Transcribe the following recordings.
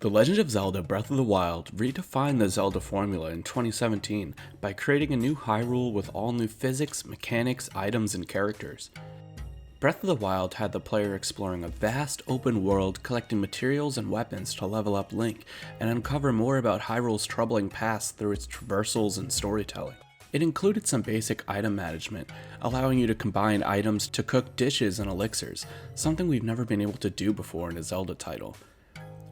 The Legend of Zelda Breath of the Wild redefined the Zelda formula in 2017 by creating a new Hyrule with all new physics, mechanics, items, and characters. Breath of the Wild had the player exploring a vast open world, collecting materials and weapons to level up Link and uncover more about Hyrule's troubling past through its traversals and storytelling. It included some basic item management, allowing you to combine items to cook dishes and elixirs, something we've never been able to do before in a Zelda title.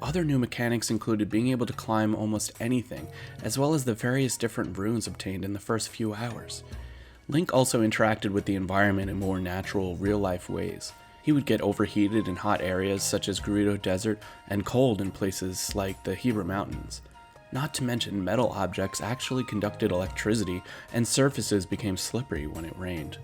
Other new mechanics included being able to climb almost anything, as well as the various different runes obtained in the first few hours. Link also interacted with the environment in more natural, real-life ways. He would get overheated in hot areas such as Gerudo Desert and cold in places like the Hyrule Mountains. Not to mention, metal objects actually conducted electricity and surfaces became slippery when it rained.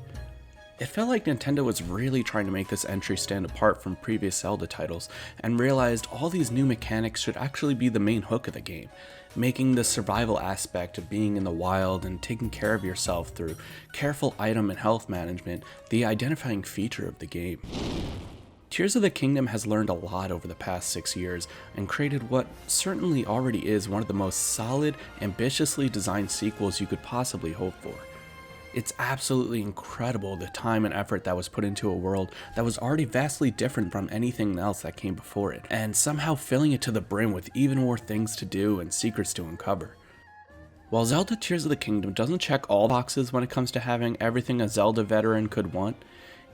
It felt like Nintendo was really trying to make this entry stand apart from previous Zelda titles, and realized all these new mechanics should actually be the main hook of the game, making the survival aspect of being in the wild and taking care of yourself through careful item and health management the identifying feature of the game. Tears of the Kingdom has learned a lot over the past 6 years and created what certainly already is one of the most solid, ambitiously designed sequels you could possibly hope for. It's absolutely incredible the time and effort that was put into a world that was already vastly different from anything else that came before it, and somehow filling it to the brim with even more things to do and secrets to uncover. While Zelda Tears of the Kingdom doesn't check all boxes when it comes to having everything a Zelda veteran could want,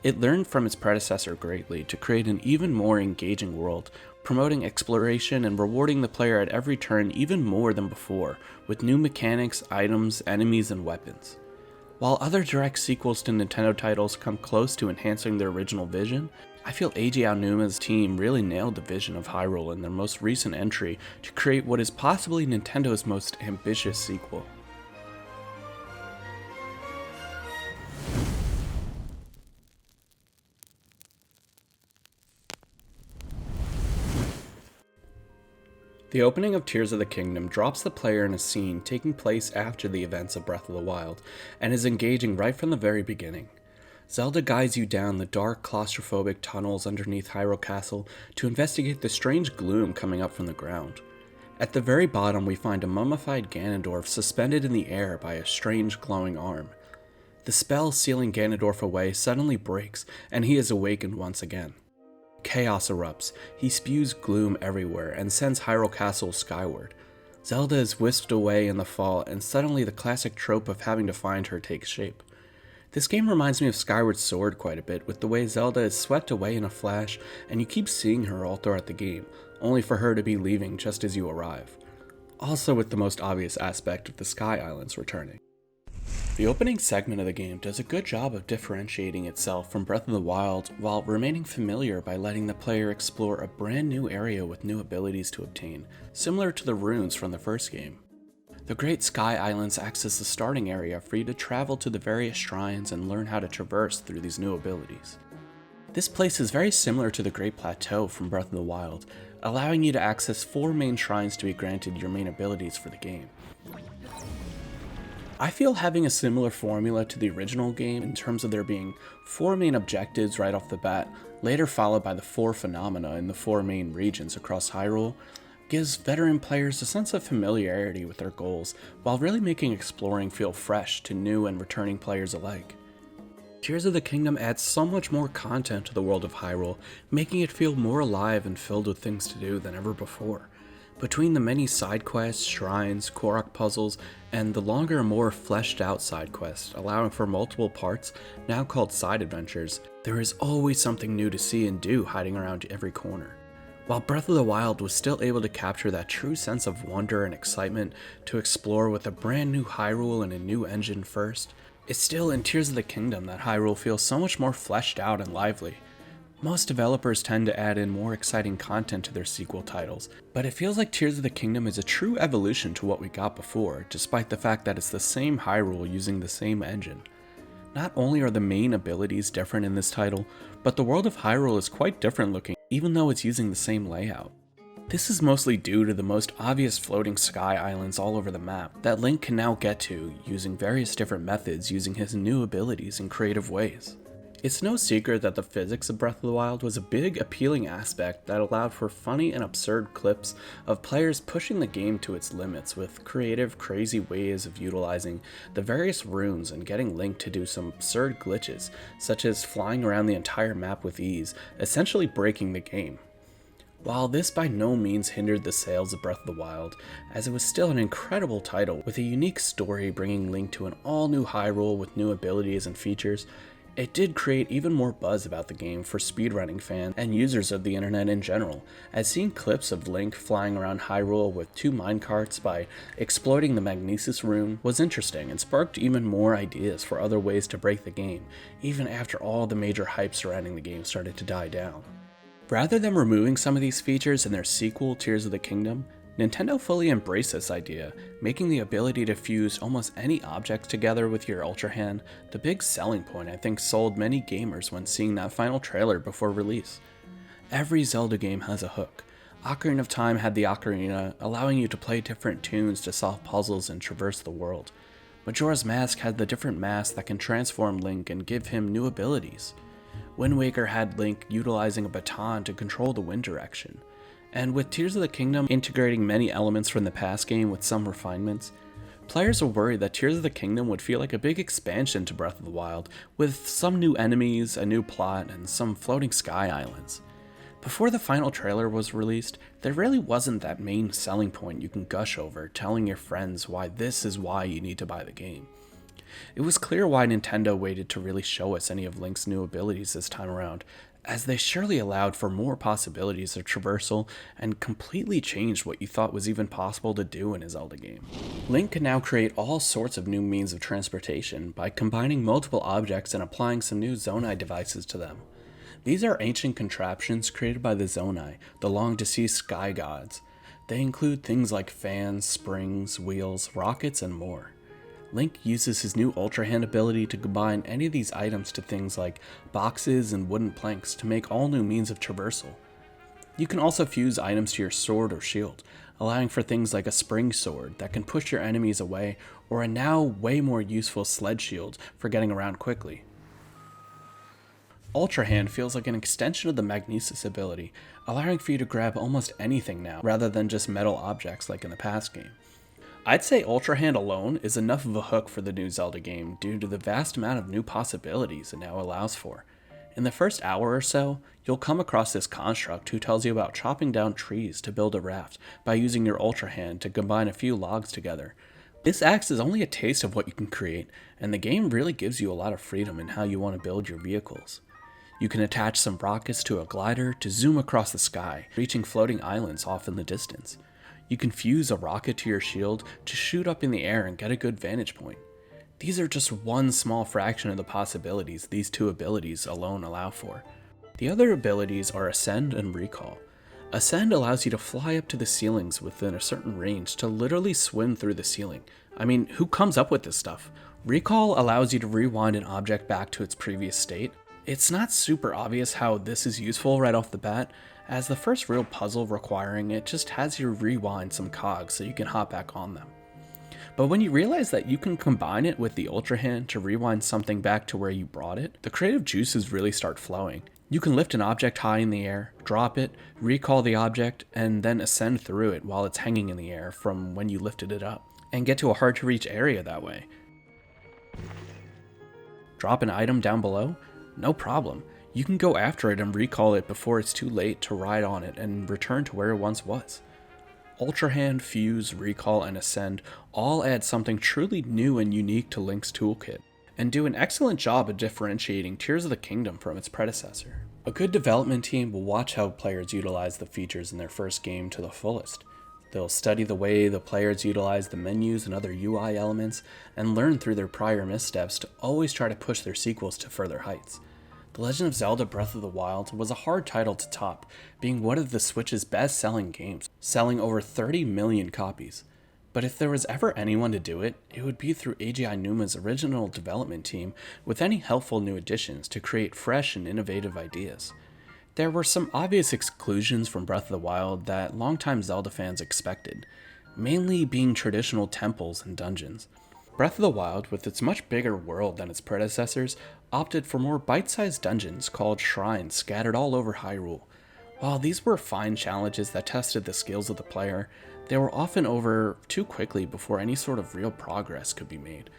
it learned from its predecessor greatly to create an even more engaging world, promoting exploration and rewarding the player at every turn even more than before, with new mechanics, items, enemies, and weapons. While other direct sequels to Nintendo titles come close to enhancing their original vision, I feel Eiji Aonuma's team really nailed the vision of Hyrule in their most recent entry to create what is possibly Nintendo's most ambitious sequel. The opening of Tears of the Kingdom drops the player in a scene taking place after the events of Breath of the Wild, and is engaging right from the very beginning. Zelda guides you down the dark, claustrophobic tunnels underneath Hyrule Castle to investigate the strange gloom coming up from the ground. At the very bottom we find a mummified Ganondorf suspended in the air by a strange glowing arm. The spell sealing Ganondorf away suddenly breaks, and he is awakened once again. Chaos erupts, he spews gloom everywhere and sends Hyrule Castle skyward. Zelda is whisked away in the fall, and suddenly the classic trope of having to find her takes shape. This game reminds me of Skyward Sword quite a bit, with the way Zelda is swept away in a flash and you keep seeing her all throughout the game, only for her to be leaving just as you arrive. Also with the most obvious aspect of the Sky Islands returning. The opening segment of the game does a good job of differentiating itself from Breath of the Wild while remaining familiar by letting the player explore a brand new area with new abilities to obtain, similar to the runes from the first game. The Great Sky Islands acts as the starting area for you to travel to the various shrines and learn how to traverse through these new abilities. This place is very similar to the Great Plateau from Breath of the Wild, allowing you to access 4 main shrines to be granted your main abilities for the game. I feel having a similar formula to the original game in terms of there being 4 main objectives right off the bat, later followed by the 4 phenomena in the 4 main regions across Hyrule, gives veteran players a sense of familiarity with their goals, while really making exploring feel fresh to new and returning players alike. Tears of the Kingdom adds so much more content to the world of Hyrule, making it feel more alive and filled with things to do than ever before. Between the many side quests, shrines, Korok puzzles, and the longer and more fleshed out side quests, allowing for multiple parts, now called side adventures, there is always something new to see and do hiding around every corner. While Breath of the Wild was still able to capture that true sense of wonder and excitement to explore with a brand new Hyrule and a new engine first, it's still in Tears of the Kingdom that Hyrule feels so much more fleshed out and lively. Most developers tend to add in more exciting content to their sequel titles, but it feels like Tears of the Kingdom is a true evolution to what we got before, despite the fact that it's the same Hyrule using the same engine. Not only are the main abilities different in this title, but the world of Hyrule is quite different looking, even though it's using the same layout. This is mostly due to the most obvious floating sky islands all over the map that Link can now get to using various different methods using his new abilities in creative ways. It's no secret that the physics of Breath of the Wild was a big, appealing aspect that allowed for funny and absurd clips of players pushing the game to its limits with creative, crazy ways of utilizing the various runes and getting Link to do some absurd glitches, such as flying around the entire map with ease, essentially breaking the game. While this by no means hindered the sales of Breath of the Wild, as it was still an incredible title with a unique story bringing Link to an all-new Hyrule with new abilities and features, it did create even more buzz about the game for speedrunning fans and users of the internet in general, as seeing clips of Link flying around Hyrule with 2 minecarts by exploiting the Magnesis rune was interesting and sparked even more ideas for other ways to break the game, even after all the major hype surrounding the game started to die down. Rather than removing some of these features in their sequel, Tears of the Kingdom, Nintendo fully embraced this idea, making the ability to fuse almost any object together with your Ultra Hand the big selling point I think sold many gamers when seeing that final trailer before release. Every Zelda game has a hook. Ocarina of Time had the ocarina, allowing you to play different tunes to solve puzzles and traverse the world. Majora's Mask had the different masks that can transform Link and give him new abilities. Wind Waker had Link utilizing a baton to control the wind direction. And with Tears of the Kingdom integrating many elements from the past game with some refinements, players were worried that Tears of the Kingdom would feel like a big expansion to Breath of the Wild, with some new enemies, a new plot, and some floating sky islands. Before the final trailer was released, there really wasn't that main selling point you can gush over, telling your friends why this is why you need to buy the game. It was clear why Nintendo waited to really show us any of Link's new abilities this time around, as they surely allowed for more possibilities of traversal and completely changed what you thought was even possible to do in a Zelda game. Link can now create all sorts of new means of transportation by combining multiple objects and applying some new Zonai devices to them. These are ancient contraptions created by the Zonai, the long-deceased sky gods. They include things like fans, springs, wheels, rockets, and more. Link uses his new Ultra Hand ability to combine any of these items to things like boxes and wooden planks to make all new means of traversal. You can also fuse items to your sword or shield, allowing for things like a spring sword that can push your enemies away, or a now way more useful sled shield for getting around quickly. Ultra Hand feels like an extension of the Magnesis ability, allowing for you to grab almost anything now, rather than just metal objects like in the past game. I'd say Ultra Hand alone is enough of a hook for the new Zelda game due to the vast amount of new possibilities it now allows for. In the first hour or so, you'll come across this construct who tells you about chopping down trees to build a raft by using your Ultra Hand to combine a few logs together. This acts as only a taste of what you can create, and the game really gives you a lot of freedom in how you want to build your vehicles. You can attach some rockets to a glider to zoom across the sky, reaching floating islands off in the distance. You can fuse a rocket to your shield to shoot up in the air and get a good vantage point. These are just one small fraction of the possibilities these two abilities alone allow for. The other abilities are Ascend and Recall. Ascend allows you to fly up to the ceilings within a certain range to literally swim through the ceiling. I mean, who comes up with this stuff? Recall allows you to rewind an object back to its previous state. It's not super obvious how this is useful right off the bat, as the first real puzzle requiring it just has you rewind some cogs so you can hop back on them. But when you realize that you can combine it with the Ultra Hand to rewind something back to where you brought it, the creative juices really start flowing. You can lift an object high in the air, drop it, recall the object, and then ascend through it while it's hanging in the air from when you lifted it up, and get to a hard to reach area that way. Drop an item down below? No problem. You can go after it and recall it before it's too late to ride on it and return to where it once was. Ultra Hand, Fuse, Recall, and Ascend all add something truly new and unique to Link's toolkit, and do an excellent job of differentiating Tears of the Kingdom from its predecessor. A good development team will watch how players utilize the features in their first game to the fullest. They'll study the way the players utilize the menus and other UI elements, and learn through their prior missteps to always try to push their sequels to further heights. The Legend of Zelda Breath of the Wild was a hard title to top, being one of the Switch's best-selling games, selling over 30 million copies. But if there was ever anyone to do it, it would be through AGI Numa's original development team with any helpful new additions to create fresh and innovative ideas. There were some obvious exclusions from Breath of the Wild that longtime Zelda fans expected, mainly being traditional temples and dungeons. Breath of the Wild, with its much bigger world than its predecessors, opted for more bite-sized dungeons called shrines scattered all over Hyrule. While these were fine challenges that tested the skills of the player, they were often over too quickly before any sort of real progress could be made.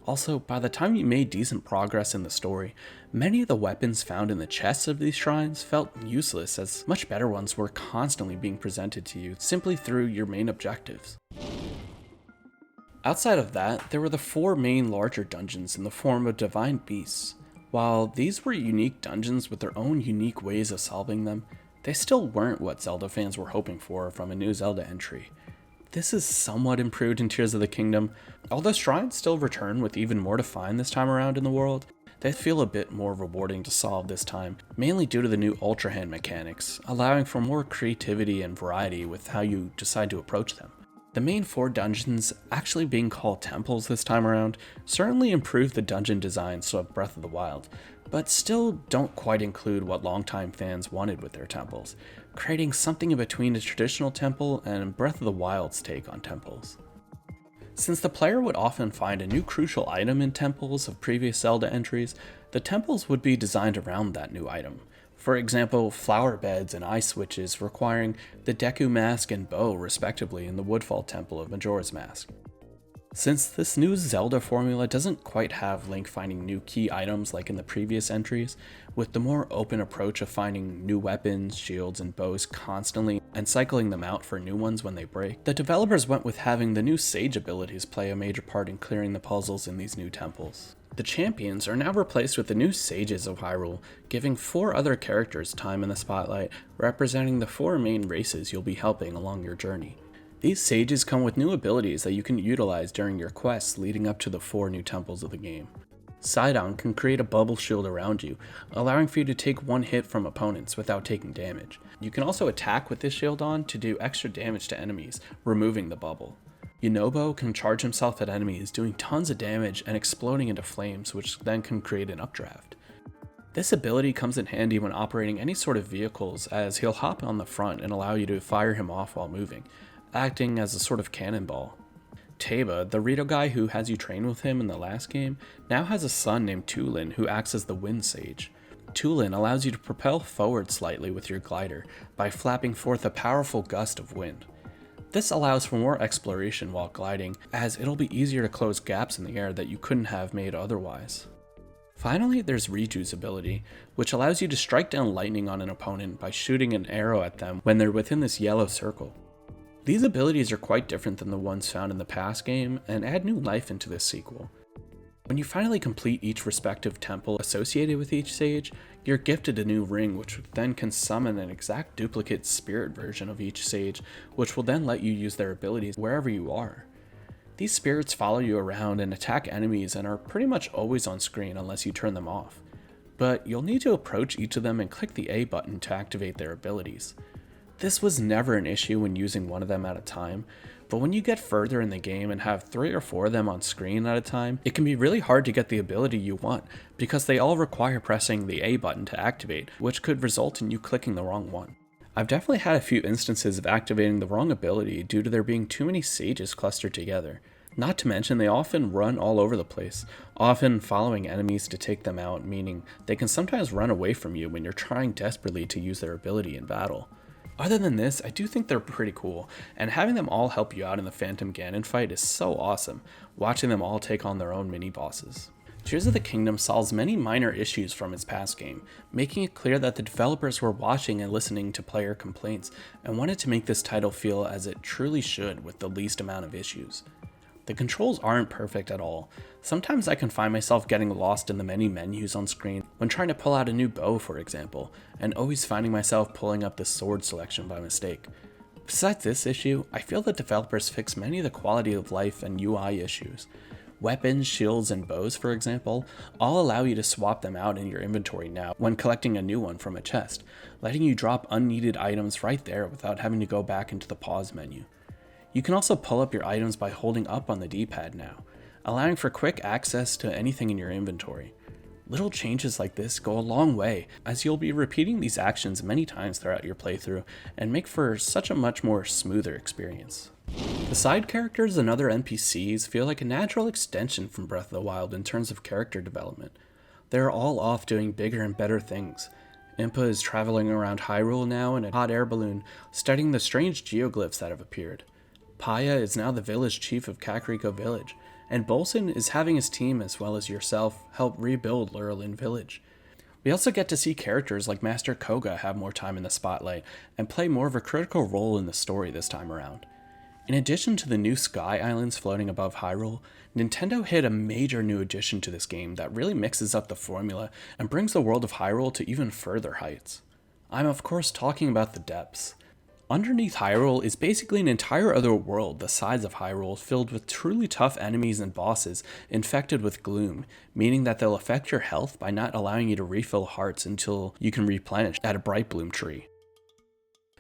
Also, by the time you made decent progress in the story, many of the weapons found in the chests of these shrines felt useless, as much better ones were constantly being presented to you simply through your main objectives. Outside of that, there were the 4 main larger dungeons in the form of divine beasts. While these were unique dungeons with their own unique ways of solving them, they still weren't what Zelda fans were hoping for from a new Zelda entry. This is somewhat improved in Tears of the Kingdom. Although shrines still return with even more to find this time around in the world, they feel a bit more rewarding to solve this time, mainly due to the new Ultra Hand mechanics, allowing for more creativity and variety with how you decide to approach them. The main 4 dungeons actually being called temples this time around certainly improved the dungeon designs of Breath of the Wild, but still don't quite include what longtime fans wanted with their temples, creating something in between a traditional temple and Breath of the Wild's take on temples. Since the player would often find a new crucial item in temples of previous Zelda entries, the temples would be designed around that new item. For example, flower beds and ice switches requiring the Deku Mask and bow respectively in the Woodfall Temple of Majora's Mask. Since this new Zelda formula doesn't quite have Link finding new key items like in the previous entries, with the more open approach of finding new weapons, shields, and bows constantly and cycling them out for new ones when they break, the developers went with having the new Sage abilities play a major part in clearing the puzzles in these new temples. The champions are now replaced with the new Sages of Hyrule, giving 4 other characters time in the spotlight, representing the 4 main races you'll be helping along your journey. These Sages come with new abilities that you can utilize during your quests leading up to the 4 new temples of the game. Sidon can create a bubble shield around you, allowing for you to take 1 hit from opponents without taking damage. You can also attack with this shield on to do extra damage to enemies, removing the bubble. Yunobo can charge himself at enemies, doing tons of damage and exploding into flames, which then can create an updraft. This ability comes in handy when operating any sort of vehicles, as he'll hop on the front and allow you to fire him off while moving, acting as a sort of cannonball. Teba, the Rito guy who has you train with him in the last game, now has a son named Tulin who acts as the Wind Sage. Tulin allows you to propel forward slightly with your glider by flapping forth a powerful gust of wind. This allows for more exploration while gliding, as it'll be easier to close gaps in the air that you couldn't have made otherwise. Finally, there's Riju's ability, which allows you to strike down lightning on an opponent by shooting an arrow at them when they're within this yellow circle. These abilities are quite different than the ones found in the past game and add new life into this sequel. When you finally complete each respective temple associated with each sage, you're gifted a new ring which then can summon an exact duplicate spirit version of each sage, which will then let you use their abilities wherever you are. These spirits follow you around and attack enemies and are pretty much always on screen unless you turn them off. But you'll need to approach each of them and click the A button to activate their abilities. This was never an issue when using one of them at a time, but when you get further in the game and have 3 or 4 of them on screen at a time, it can be really hard to get the ability you want, because they all require pressing the A button to activate, which could result in you clicking the wrong one. I've definitely had a few instances of activating the wrong ability due to there being too many sages clustered together. Not to mention they often run all over the place, often following enemies to take them out, meaning they can sometimes run away from you when you're trying desperately to use their ability in battle. Other than this, I do think they're pretty cool, and having them all help you out in the Phantom Ganon fight is so awesome, watching them all take on their own mini-bosses. Tears of the Kingdom solves many minor issues from its past game, making it clear that the developers were watching and listening to player complaints and wanted to make this title feel as it truly should with the least amount of issues. The controls aren't perfect at all. Sometimes I can find myself getting lost in the many menus on screen when trying to pull out a new bow, for example, and always finding myself pulling up the sword selection by mistake. Besides this issue, I feel that developers fix many of the quality of life and UI issues. Weapons, shields, and bows, for example, all allow you to swap them out in your inventory now when collecting a new one from a chest, letting you drop unneeded items right there without having to go back into the pause menu. You can also pull up your items by holding up on the D-pad now, allowing for quick access to anything in your inventory. Little changes like this go a long way, as you'll be repeating these actions many times throughout your playthrough and make for such a much more smoother experience. The side characters and other NPCs feel like a natural extension from Breath of the Wild in terms of character development. They're all off doing bigger and better things. Impa is traveling around Hyrule now in a hot air balloon, studying the strange geoglyphs that have appeared. Paya is now the village chief of Kakariko Village, and Bolson is having his team as well as yourself help rebuild Lurelin Village. We also get to see characters like Master Koga have more time in the spotlight and play more of a critical role in the story this time around. In addition to the new Sky Islands floating above Hyrule, Nintendo hit a major new addition to this game that really mixes up the formula and brings the world of Hyrule to even further heights. I'm of course talking about the depths. Underneath Hyrule is basically an entire other world the size of Hyrule, filled with truly tough enemies and bosses infected with gloom, meaning that they'll affect your health by not allowing you to refill hearts until you can replenish at a Bright Bloom tree.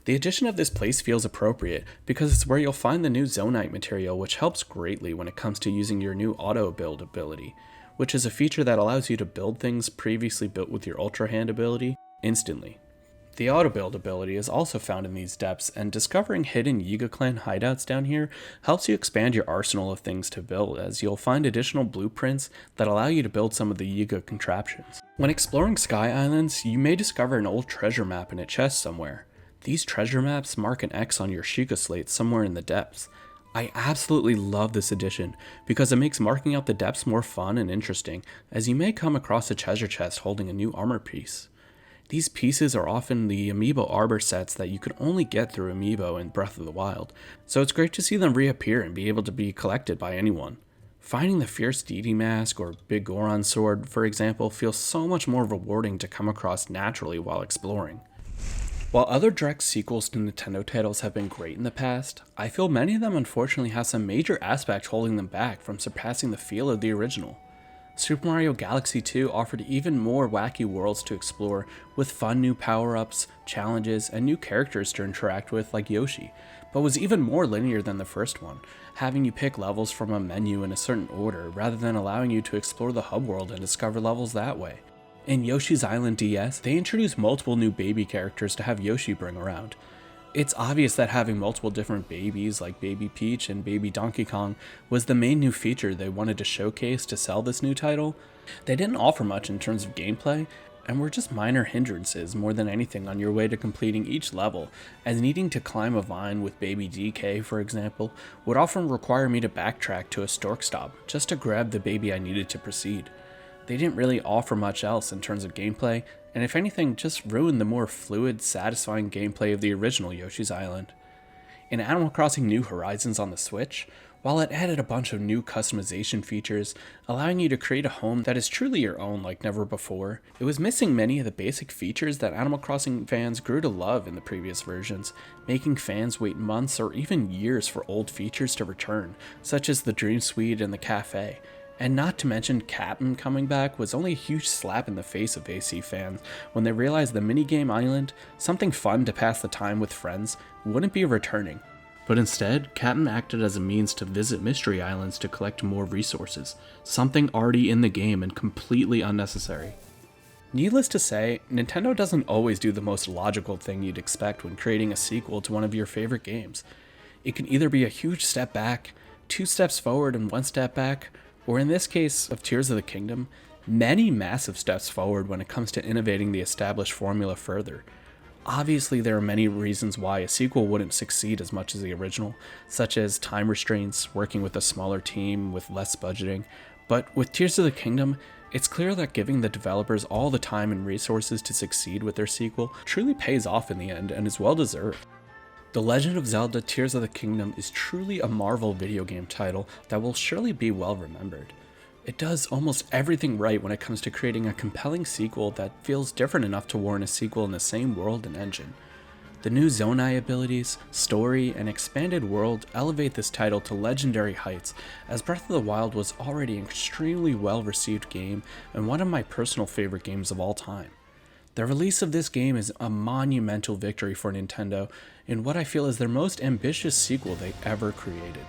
The addition of this place feels appropriate because it's where you'll find the new Zonite material, which helps greatly when it comes to using your new auto build ability, which is a feature that allows you to build things previously built with your Ultra Hand ability instantly. The auto build ability is also found in these depths, and discovering hidden Yiga clan hideouts down here helps you expand your arsenal of things to build, as you'll find additional blueprints that allow you to build some of the Yiga contraptions. When exploring Sky Islands, you may discover an old treasure map in a chest somewhere. These treasure maps mark an X on your Sheikah slate somewhere in the depths. I absolutely love this addition because it makes marking out the depths more fun and interesting, as you may come across a treasure chest holding a new armor piece. These pieces are often the Amiibo Arbor sets that you could only get through Amiibo in Breath of the Wild, so it's great to see them reappear and be able to be collected by anyone. Finding the Fierce Deity Mask or Big Goron Sword, for example, feels so much more rewarding to come across naturally while exploring. While other direct sequels to Nintendo titles have been great in the past, I feel many of them unfortunately have some major aspects holding them back from surpassing the feel of the original. Super Mario Galaxy 2 offered even more wacky worlds to explore, with fun new power-ups, challenges, and new characters to interact with like Yoshi, but was even more linear than the first one, having you pick levels from a menu in a certain order rather than allowing you to explore the hub world and discover levels that way. In Yoshi's Island DS, they introduced multiple new baby characters to have Yoshi bring around. It's obvious that having multiple different babies like Baby Peach and Baby Donkey Kong was the main new feature they wanted to showcase to sell this new title. They didn't offer much in terms of gameplay, and were just minor hindrances more than anything on your way to completing each level, as needing to climb a vine with Baby DK, for example, would often require me to backtrack to a stork stop just to grab the baby I needed to proceed. They didn't really offer much else in terms of gameplay, and if anything, just ruined the more fluid, satisfying gameplay of the original Yoshi's Island. In Animal Crossing New Horizons on the Switch, while it added a bunch of new customization features, allowing you to create a home that is truly your own like never before, it was missing many of the basic features that Animal Crossing fans grew to love in the previous versions, making fans wait months or even years for old features to return, such as the Dream Suite and the cafe. And not to mention, Captain coming back was only a huge slap in the face of AC fans when they realized the minigame island, something fun to pass the time with friends, wouldn't be returning. But instead, Captain acted as a means to visit Mystery Islands to collect more resources, something already in the game and completely unnecessary. Needless to say, Nintendo doesn't always do the most logical thing you'd expect when creating a sequel to one of your favorite games. It can either be a huge step back, 2 steps forward and 1 step back, or in this case of Tears of the Kingdom, many massive steps forward when it comes to innovating the established formula further. Obviously, there are many reasons why a sequel wouldn't succeed as much as the original, such as time restraints, working with a smaller team with less budgeting, but with Tears of the Kingdom, it's clear that giving the developers all the time and resources to succeed with their sequel truly pays off in the end and is well deserved. The Legend of Zelda Tears of the Kingdom is truly a Marvel video game title that will surely be well remembered. It does almost everything right when it comes to creating a compelling sequel that feels different enough to warrant a sequel in the same world and engine. The new Zonai abilities, story, and expanded world elevate this title to legendary heights, as Breath of the Wild was already an extremely well received game and one of my personal favorite games of all time. The release of this game is a monumental victory for Nintendo in what I feel is their most ambitious sequel they ever created.